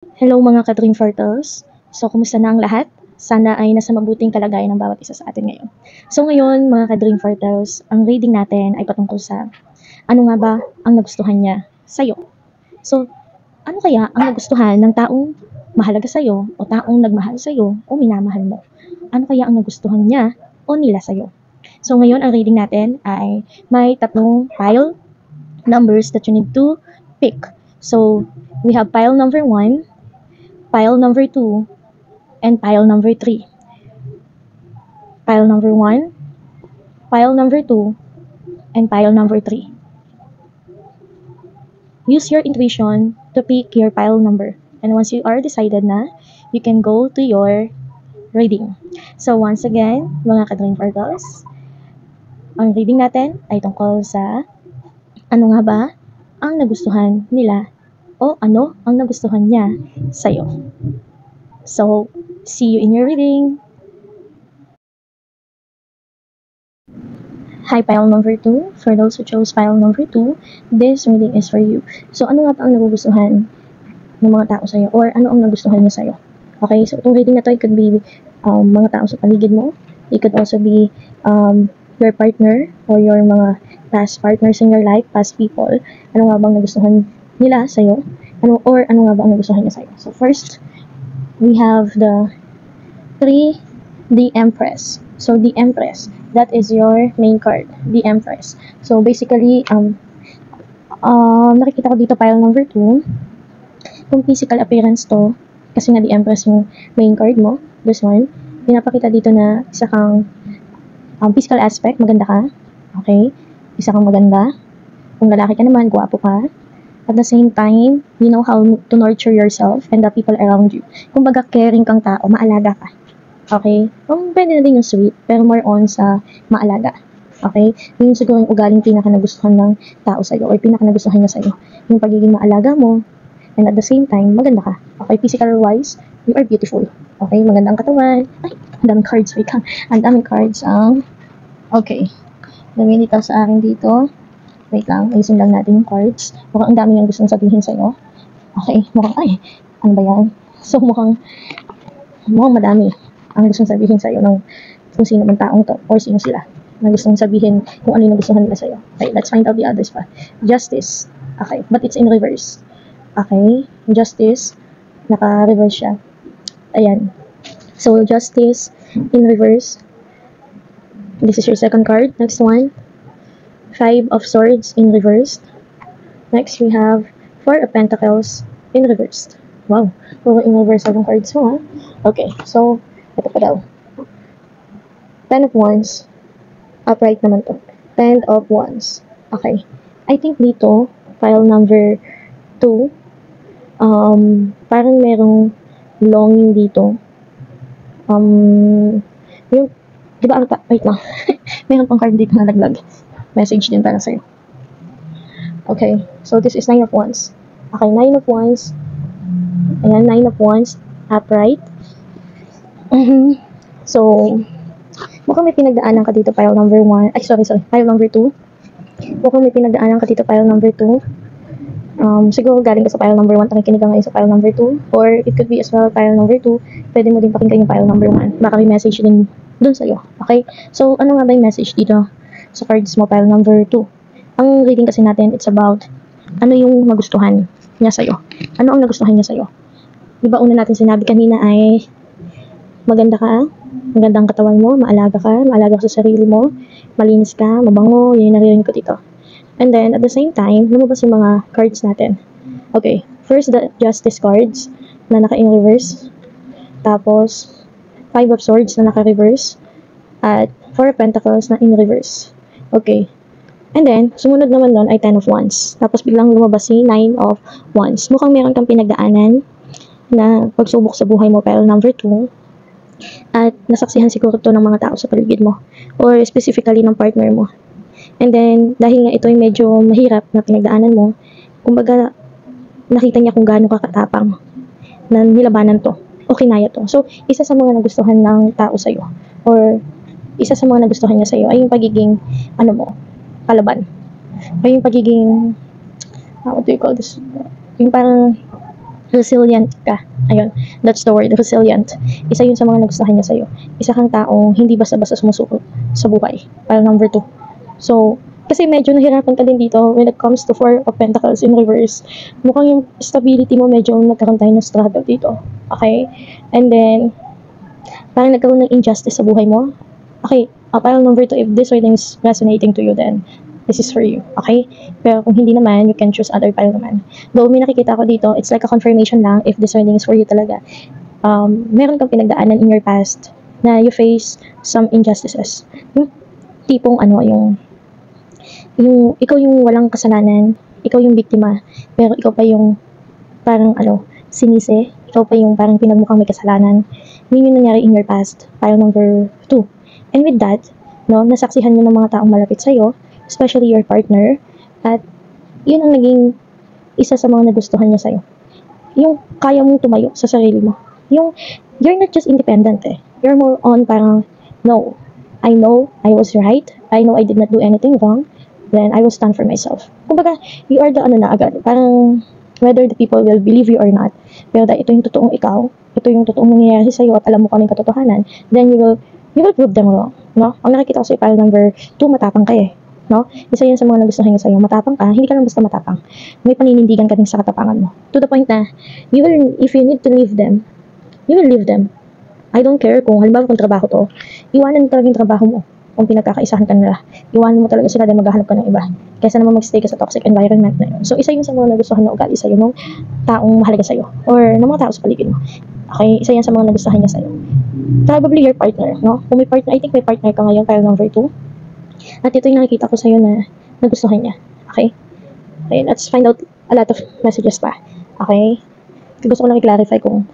Hello mga ka-Dream Portals. So, kumusta na ang lahat? Sana ay nasa mabuting kalagayan ng bawat isa sa atin ngayon. So, ngayon mga ka-Dream Portals, ang reading natin ay patungkol sa ano nga ba ang nagustuhan niya sa'yo. So, ano kaya ang nagustuhan ng taong mahalaga sa'yo o taong nagmahal sa'yo o minamahal mo? Ano kaya ang nagustuhan niya o nila sa'yo? So, ngayon ang reading natin ay may tatlong pile numbers that you need to pick. So, we have pile number 1, pile number 2, and pile number 3. Pile number 1, pile number 2, and pile number 3. Use your intuition to pick your pile number. And once you are decided na, you can go to your reading. So once again, mga ka-Dream Portals, ang reading natin ay tungkol sa ano nga ba ang nagustuhan nila o ano ang nagustuhan niya sa'yo. So, see you in your reading. Hi, pile number 2. For those who chose pile number 2, this reading is for you. So, ano nga ba ang nagugustuhan ng mga tao sa'yo? Or ano ang nagustuhan niya sa'yo? Okay, so itong reading na to, it could be mga tao sa paligid mo. It could also be your partner or your mga past partners in your life, past people. Ano nga bang nagustuhan nila sa'yo? Ano nga ba ang nagustuhan niya sa'yo? So, first, we have the Empress. So, the Empress, that is your main card, the Empress. So, basically, nakikita ko dito pile number 2, kung physical appearance to, kasi na the Empress yung main card mo, this one, pinapakita dito na isa kang physical aspect, maganda ka, okay? Isa kang maganda, kung lalaki ka naman, gwapo ka, at the same time, you know how to nurture yourself and the people around you. Kung baga caring kang tao, maalaga ka. Okay? Pwede na din yung sweet, pero more on sa maalaga. Okay? Yun siguro yung ugaling pinaka-nagustuhan ng tao sa'yo or pinaka-nagustuhan niya sa'yo. Yung pagiging maalaga mo, and at the same time, maganda ka. Okay? Physical-wise, you are beautiful. Okay? Maganda ang katawan. Ay, ang daming cards. Wait lang. Ang daming cards. Okay. Dami dito sa akin dito. Wait lang. Ayusin lang natin yung cards. Mukhang ang dami yung gustong sabihin sa'yo. Okay. Mukhang, ano ba yan? So, mukhang madami ang gustong sabihin sa'yo ng kung sino man taong to or sino sila na gustong sabihin kung ano yung nagustuhan nila sa'yo. Okay, let's find out the others pa. Justice. Okay, but it's in reverse. Okay, Justice. Naka-reverse siya. Ayan. So, Justice in reverse. This is your second card. Next one. 5 of Swords in reverse. Next, we have 4 of Pentacles in reverse. Wow, puro in reverse ang cards mo, ha? Okay, so, ito pa daw. 10 of Wands. Upright naman to. 10 of Wands. Okay. I think dito, file number 2, parang merong longing dito. Yung, di ba, wait lang. Meron pang card dito na laglag. Message din para sa'yo. Okay, so this is 9 of Wands. Okay, 9 of Wands. Ayan, 9 of Wands. Upright. So, mukhang may pinagdaanan ka dito, pile number 1. Ay, sorry, pile number 2. Mukhang may pinagdaanan ka dito, pile number 2. Siguro galing ka sa pile number 1, nakikinig ka ngayon sa pile number 2. Or it could be as well pile number 2. Pwede mo din pakinggan yung pile number 1. Baka may message din dun sa'yo. Okay? So, ano nga ba yung message dito sa cards mo, pile number 2? Ang reading kasi natin, it's about ano yung nagustuhan niya sa'yo. Ano ang nagustuhan niya sa'yo? Diba una natin sinabi kanina ay maganda ka, magandang katawan mo, maalaga ka sa sarili mo, malinis ka, mabango, yun yung naririnig ko dito. And then, at the same time, lumabas yung mga cards natin. Okay, first the Justice cards na naka-in reverse. Tapos, 5 of Swords na naka-reverse. At 4 of Pentacles na in reverse. Okay. And then, sumunod naman doon ay 10 of Wands. Tapos biglang lumabas si 9 of Wands. Mukhang meron kang pinagdaanan na pagsubok sa buhay mo, pile number 2. At nasaksihan siguro to ng mga tao sa paligid mo. Or specifically ng partner mo. And then, dahil nga ito ay medyo mahirap na pinagdaanan mo, kumbaga, nakita niya kung gaano kakatapang na nilabanan to o kinaya to. So, isa sa mga nagustuhan ng tao sa'yo or isa sa mga nagustuhan niya sa'yo ay yung pagiging, kalaban. O yung pagiging, what do you call this? Yung parang, resilient ka. Ayun, that's the word, resilient. Isa yun sa mga nagustuhan niya sa'yo. Isa kang taong hindi basta-basta sumusuko sa buhay. Pile number 2. So, kasi medyo nahirapan ka din dito when it comes to Four of Pentacles in reverse. Mukhang yung stability mo medyo nagkaroon tayo ng struggle dito. Okay? And then, parang nagkaroon ng injustice sa buhay mo. Okay, pile number 2, if this reading is resonating to you, then this is for you, okay? Pero kung hindi naman, you can choose other pile naman. Though may nakikita ko dito, it's like a confirmation lang if this reading is for you talaga. Meron kang pinagdaanan in your past na you face some injustices. Yung tipong yung ikaw yung walang kasalanan, ikaw yung biktima, pero ikaw pa yung parang sinisi, ikaw pa yung parang pinagmukhang may kasalanan. Yun yung nangyari in your past, pile number 2. And with that, no, nasaksihan mo ng mga taong malapit sa'yo, especially your partner, at yun ang naging isa sa mga nagustuhan niya sa'yo. Yung kaya mong tumayo sa sarili mo. Yung, you're not just independent You're more on parang, no, I know I was right, I know I did not do anything wrong, then I will stand for myself. Kumbaga, you are the na agad. Parang, whether the people will believe you or not, pero dahil ito yung totoong ikaw, ito yung totoong nangyayari sa'yo at alam mo kung anong katotohanan, then you will prove them wrong, no? Ang nakikita ko sa pile number 2, matapang ka no? Isa yan sa mga nagustuhan niya sa'yo, matapang ka, hindi ka lang basta matapang. May paninindigan ka din sa katapangan mo. To the point na, if you need to leave them, you will leave them. I don't care kung halimbawa kung trabaho to, iwanan mo talaga yung trabaho mo kung pinagkakaisahan ka nila. Iwanan mo talaga sila dahil maghahanap ka ng iba. Kaysa naman magstay ka sa toxic environment na yun. So, isa yun sa mga nagustuhan na ugali sa'yo ng taong mahalaga sa'yo or ng mga tao sa paligid mo. Okay, isa yan sa mga nagustuhan niya sa'yo. Probably your partner, no? Kung may partner, I think may partner ka ngayon, pile number 2. At ito yung nakikita ko sa'yo na nagustuhan niya. Okay? Okay, let's find out a lot of messages pa. Okay? Gusto ko lang i-clarify kung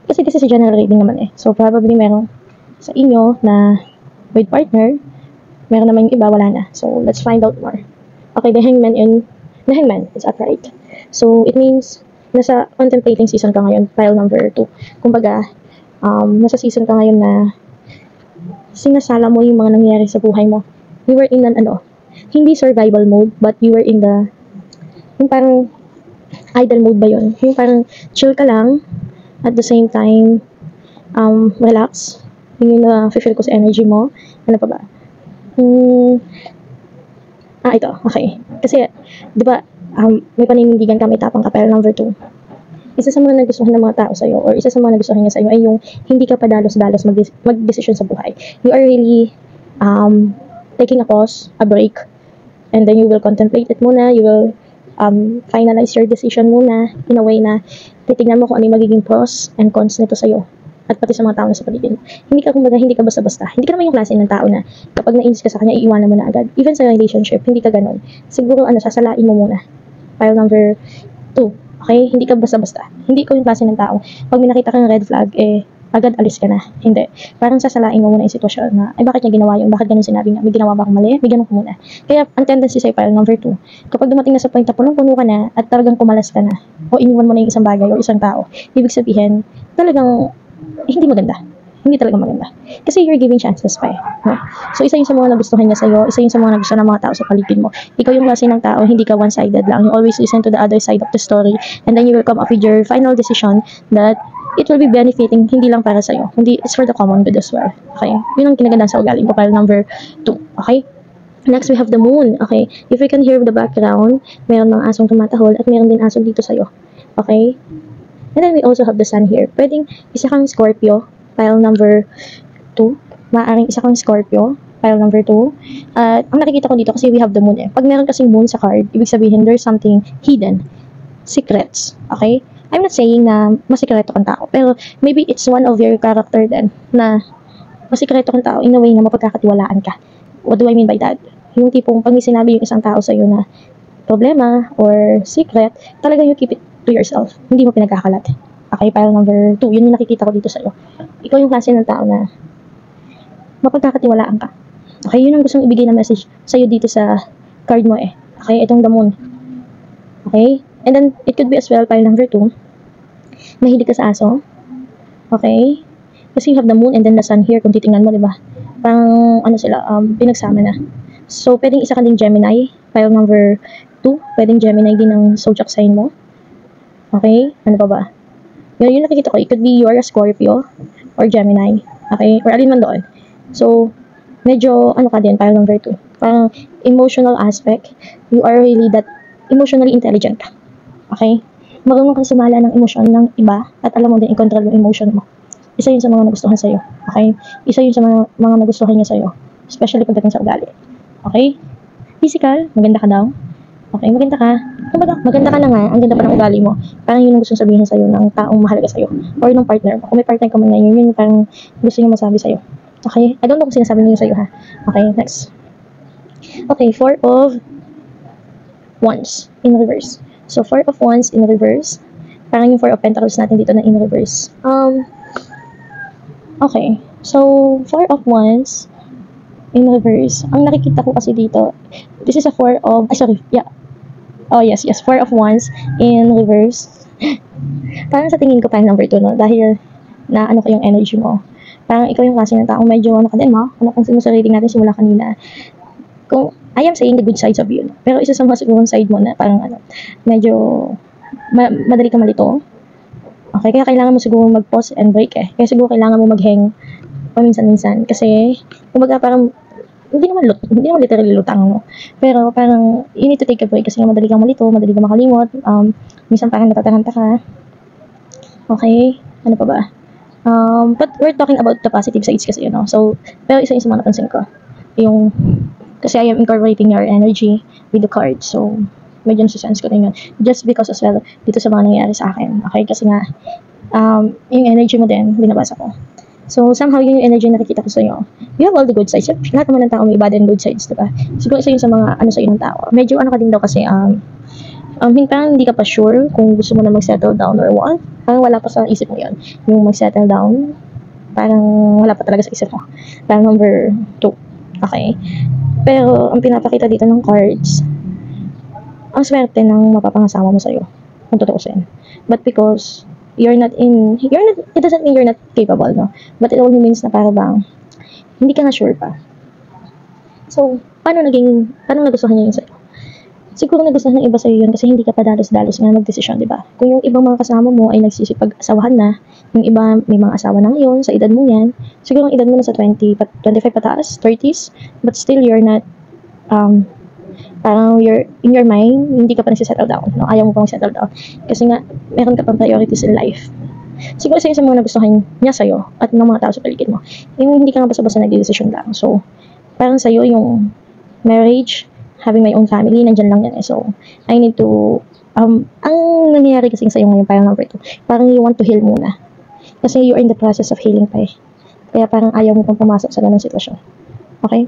kasi this is a general reading naman So, probably meron sa inyo na with partner, meron naman yung iba, wala na. So, let's find out more. Okay, the hangman is upright. So, it means nasa contemplating season ka ngayon, pile number 2. Kumbaga, nasa season ka ngayon na sinasala mo yung mga nangyayari sa buhay mo. You were in an hindi survival mode, but you were in yung parang idle mode ba yun? Yung parang chill ka lang, at the same time, relax. Yun yung na-feel ko sa energy mo. Ano pa ba? Ito, okay. Kasi, di ba, may paninindigan ka, may tapang ka, pero number 2. Isa sa mga nagustuhan ng mga tao sa'yo, or isa sa mga nagustuhan niya sa'yo, ay yung hindi ka pa dalos-dalos mag-desisyon sa buhay. You are really, taking a pause, a break, and then you will contemplate it muna, you will finalize your decision muna in a way na titignan mo kung ano yung magiging pros and cons nito sa'yo at pati sa mga tao na sa paligid. Hindi ka basta-basta. Hindi ka naman yung klase ng tao na kapag nainis ka sa kanya, iiwanan mo na agad. Even sa relationship, hindi ka ganun. Siguro sasalain mo muna. Pile number 2. Okay? Hindi ka basta-basta. Hindi ko yung klase ng tao. Pag may nakita kang red flag, agad alis ka na. Hindi. Parang sasalain mo muna yung sitwasyon na, bakit niya ginawa yun? Bakit ganun sinabi niya? May ginawa ba akong mali? May ganun ko muna. Kaya, ang tendency sa'yo, pile number 2, kapag dumating na sa point na punong-puno ka na at talagang kumalas ka na, o iniwan mo na yung isang bagay o isang tao, ibig sabihin, talagang, hindi maganda. Hindi talaga maganda. Kasi you're giving chances pa no? So, isa yung sa mga nagustuhan niya sa'yo, isa yung sa mga nagustuhan ng mga tao sa paligid mo. Ikaw yung klase ng tao, hindi ka one-sided lang. You always listen to the other side of the story, and then you will come up with your final decision that it will be benefiting hindi lang para sa'yo, hindi, it's for the common good as well. Okay? Yun ang kinagandang sa ugali ko, pile number 2. Okay? Next, we have the moon. Okay? If you can hear the background, meron mga asong tumatahol at meron din asong dito sa'yo. Okay? And then we also have the sun here. Pwedeng isa kang Scorpio, pile number 2. Maaaring isa kang Scorpio, pile number 2. At ang nakikita ko dito kasi we have the moon Pag meron kasing moon sa card, ibig sabihin there's something hidden. Secrets. Okay? I'm not saying na masikreto kang tao, pero maybe it's one of your character din na masikreto kang tao in a way na mapagkakatiwalaan ka. What do I mean by that? Yung tipong pag may sinabi yung isang tao sa'yo na problema or secret, talaga you keep it to yourself. Hindi mo pinagkakalat. Okay, pile number 2. Yun yung nakikita ko dito sa'yo. Ikaw yung klase ng tao na mapagkakatiwalaan ka. Okay, yun ang gustong ibigay na message sa'yo dito sa card mo Okay, itong the moon. Okay? And then, it could be as well, pile number 2. Mahilig ka sa aso. Okay? Kasi you have the moon and then the sun here, kung titingnan mo, diba? Parang, pinagsama na. So, pwedeng isa ka ding Gemini, pile number 2. Pwedeng Gemini din ang zodiac sign mo. Okay? Ano pa ba? Yung nakikita ko, it could be you are a Scorpio or Gemini. Okay? Or alin man doon. So, medyo, ano ka din, parang number 2. Parang emotional aspect, you are really that emotionally intelligent. Okay? Marunong kang sumala ng emosyon ng iba at alam mo din i-control yung emotion mo. Isa yun sa mga nagustuhan sa'yo. Okay? Isa yun sa mga nagustuhan niya sa'yo. Especially pagdating sa ugali. Okay? Physical, maganda ka daw. Okay, maganda ka. Kumbaga, maganda ka na nga, ang ganda pa ng ugali mo. Parang yun ang gusto sabihin sa'yo ng taong mahalaga sa'yo. Or ng partner mo. Kung may partner ka man ngayon, yun yung parang gusto niya masabi sa'yo. Okay? I don't know kung sinasabi niyo sa'yo ha. Okay, next. Okay, 4 of Wands in reverse. So, 4 of Wands in reverse. Parang yung 4 of Pentacles natin dito na in reverse. Okay. So, 4 of Wands in reverse. Ang nakikita ko kasi dito, this is a 4 of, Oh, yes. 4 of Wands in reverse. Parang sa tingin ko parang number 2, no? Dahil na ano ko yung energy mo. Parang ikaw yung klase ng tao, medyo ano ka din, no? Ano kung sa reading natin simula kanina. Kung, I am saying the good sides of you. Pero isa sa mga sigurong side mo na parang ano, medyo madali ka malito. Okay, kaya kailangan mo siguro mag-pause and break eh. Kaya siguro kailangan mo mag-hang paminsan-minsan. Kasi, kumbaga parang, hindi naman literally lutang mo. Pero parang, you need to take a break kasi madali kang malito, madali kang makalimot. Minsan parang natataranta ka. Okay, ano pa ba? But we're talking about the positive sides kasi, you know. So, pero isa yung sa mga napansin ko. Yung, kasi I am incorporating your energy with the card. So, medyo nasa-sense ko rin yun. Just because as well, dito sa mga nangyayari sa akin. Okay, kasi nga, yung energy mo din, binabasa ko. So, somehow yung energy na nakikita ko sa iyo. You have all the good sides. Lahat naman ng tao may bad and good sides, diba? Siguro isa yun sa mga ano sa iyo ng tao. Medyo ano ka din daw kasi, parang hindi ka pa sure kung gusto mo na mag-settle down or what. Parang wala pa sa isip mo yun. Yung mag-settle down, parang wala pa talaga sa isip mo. Parang number 2. Okay. Pero, ang pinapakita dito ng cards, ang swerte ng mapapangasama mo sa'yo. Kung tutuusin. But because, it doesn't mean you're not capable, no? But it only means na para bang, hindi ka na sure pa. So, paano nagustuhan niya yun sa'yo? Siguro nagustuhan ng iba sa'yo yun kasi hindi ka pa dalos-dalos nga mag-desisyon, di ba? Kung yung ibang mga kasama mo ay nagsisipag-asawahan na, yung iba may mga asawa na ngayon, sa edad mo yan, siguro ang edad mo na sa 25 pataas, 30s, but still you're not, parang in your mind, hindi ka pa nagsisettle down, no? Ayaw mo pang settle down. Kasi nga, meron ka pang priorities in life. Siguro isa sa mga nagustuhan niya sa'yo at ng mga tao sa paligid mo. Yung hindi ka nga basta-basta nag-decision lang. So, parang sa'yo yung marriage, having my own family, nandyan lang yan eh. So, I need to, ang nangyayari kasi sa'yo ngayon, parang number 2, parang you want to heal muna. Kasi you're in the process of healing pa eh. Kaya parang ayaw mo pang pumasok sa ganung sitwasyon. Okay?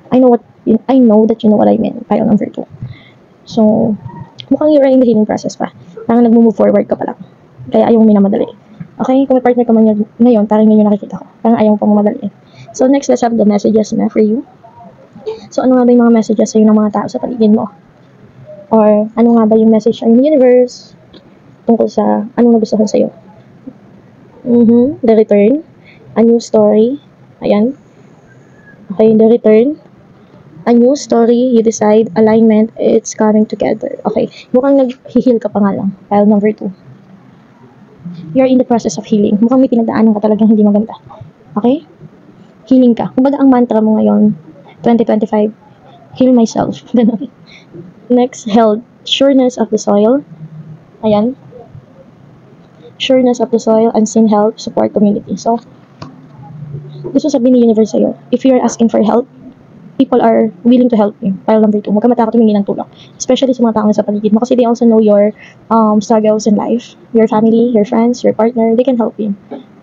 I know that you know what I mean. Parang number 2. So, mukhang you're in the healing process pa. Parang nag-move forward ka pa lang. Kaya ayaw mo minamadali. Okay? Kung may partner ka man ngayon, parang yun yung nakikita ko. Parang ayaw mo pang mamadali. So, next, let's have the messages na for you. So, ano nga ba yung mga messages sa'yo ng mga tao sa paligid mo? Or, ano nga ba yung message sa'yo ng universe? Tungkol sa anong nagustuhan sa'yo? The return. A new story. Ayan. Okay, the return. A new story, you decide, alignment, it's coming together. Okay, mukhang nag-heal ka pa nga lang. File number 2. You're in the process of healing. Mukhang may pinagdaanan ka talagang hindi maganda. Okay? Healing ka. Kumbaga ang mantra mo ngayon, 2025, heal myself. Next, health. Sureness of the soil. Ayan. Sureness of the soil, unseen help, support community. So, gusto sabihin ni universe sa'yo, if you're asking for help, people are willing to help you. File number 2, huwag ka matakot humingi ng tulong. Especially sa mga tao sa paligid mo kasi they also know your struggles in life. Your family, your friends, your partner, they can help you.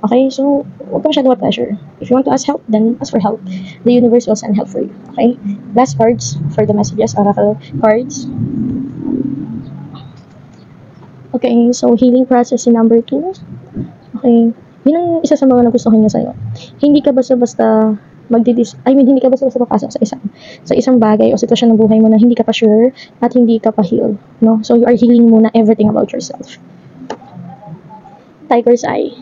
Okay? So, huwag ka masyado ma-pressure. If you want to ask help, then ask for help. The universe will send help for you. Okay? Last cards for the messages, oracle cards. Okay, so healing process in number 2. Okay. Yun ang isa sa mga nagustuhan niya sa'yo. Hindi ka basta-basta hindi ka basta papasok sa isang bagay o sitwasyon ng buhay mo na hindi ka pa sure at hindi ka pa heal, no? So you are healing muna everything about yourself. Tiger's eye.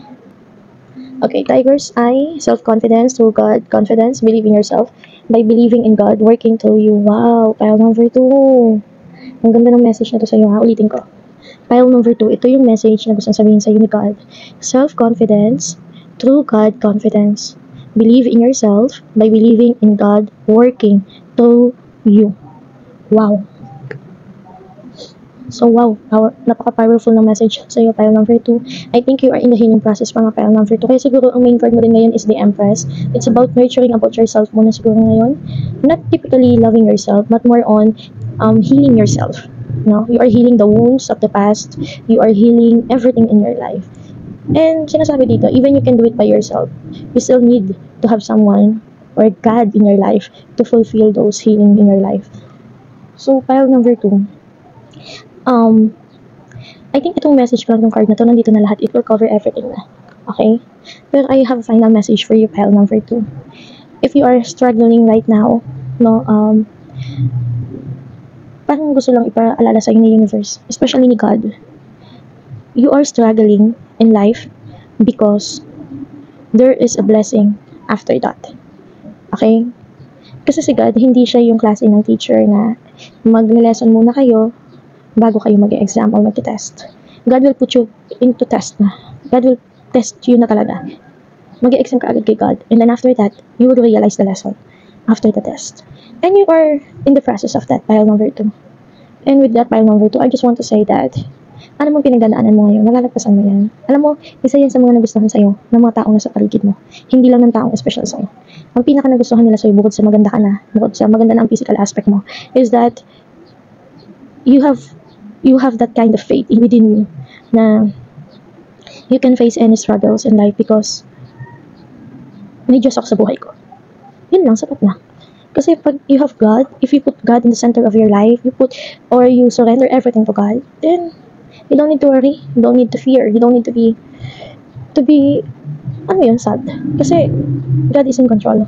Okay, tiger's eye, self-confidence through God, confidence, believe in yourself by believing in God, working through you. Wow, pile number 2. Ang ganda ng message na to sa iyo, ha? Ulitin ko. Pile number 2, ito yung message na gusto sabihin sa'yo ni God. Self-confidence, true God confidence. Believe in yourself by believing in God working through you. Wow. So, wow, napaka-powerful ng message sa'yo, pile number 2. I think you are in the healing process pa nga, pile number 2. Kaya siguro ang main card mo din ngayon is the Empress. It's about nurturing about yourself muna siguro ngayon. Not typically loving yourself, but more on healing yourself. No? You are healing the wounds of the past. You are healing everything in your life. And sinasabi dito, even you can do it by yourself, you still need to have someone or God in your life to fulfill those healing in your life. So, pile number 2. I think itong message ko lang, itong card na to, nandito na lahat. It will cover everything na. Okay? Pero I have a final message for you, pile number 2. If you are struggling right now, no, parang gusto lang ipaalala sa'yo ni universe, especially ni God. You are struggling in life because there is a blessing after that. Okay? Kasi si God, hindi siya yung klase ng teacher na mag-lesson muna kayo bago kayo mag-exam or mag-test. God will put you into test na. God will test you na talaga. Mag-exam ka agad kay God. And then after that, you will realize the lesson after the test. And you are in the process of that, pile number 2. And with that, pile number 2, I just want to say that, ano mo pinagdadaanan mo ngayon, malalagpasan mo yan. Alam mo, isa yan sa mga nagustuhan sa'yo ng mga taong nasa paligid mo. Hindi lang ng taong special sa'yo. Ang pinaka nagustuhan nila sa'yo, bukod sa maganda ka na, bukod sa maganda na ang physical aspect mo, is that you have that kind of faith within you na you can face any struggles in life because may Diyos ako sa buhay ko. Yun lang, sapat na. Kasi pag you have God, if you put God in the center of your life, you surrender everything to God, then you don't need to worry, you don't need to fear, you don't need to be sad. Kasi God is in control.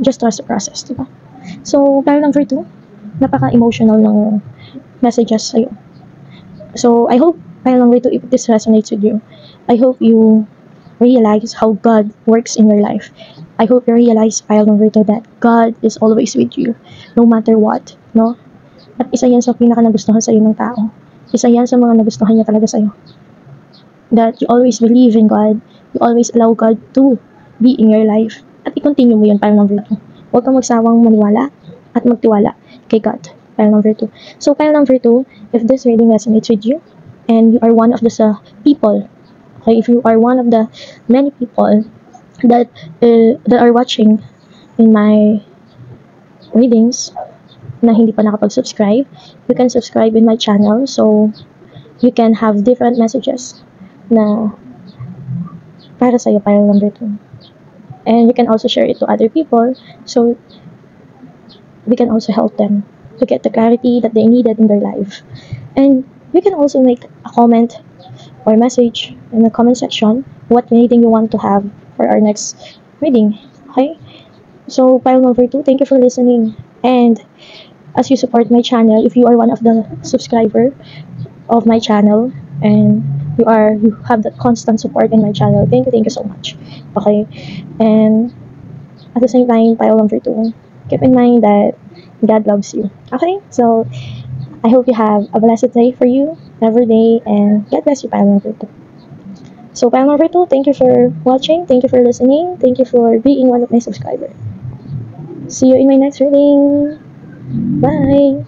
Just trust the process, diba? So, pile number 2, napaka-emotional ng messages sa'yo. So, I hope, pile number 2, if this resonates with you, I hope you realize how God works in your life. I hope you realize, pile number 2, that God is always with you, no matter what, no? At isa yan sa pinaka-nagustuhan sa'yo ng tao. Isa yan sa mga nagustuhan niya talaga sa'yo. That you always believe in God, you always allow God to be in your life. At i-continue mo yun, pile number 2. Huwag kang magsawang maniwala at magtiwala kay God. Pile number 2. So, pile number 2, if this reading resonates with you, and you are one of the people, okay, if you are one of the many people that are watching in my readings na hindi pa nakapag-subscribe, you can subscribe in my channel so you can have different messages na para sa'yo, pile number 2. And you can also share it to other people so we can also help them to get the clarity that they needed in their life. And you can also make a comment or message in the comment section what reading you want to have for our next reading. Okay? So, pile number 2, thank you for listening. And as you support my channel, if you are one of the subscriber of my channel and you have that constant support in my channel, thank you so much. Okay? And at the same time, pile number 2, keep in mind that God loves you. Okay? So, I hope you have a blessed day for you every day, and God bless you, pile number 2. So, pile number 2, thank you for watching, thank you for listening, thank you for being one of my subscribers. See you in my next reading. Bye!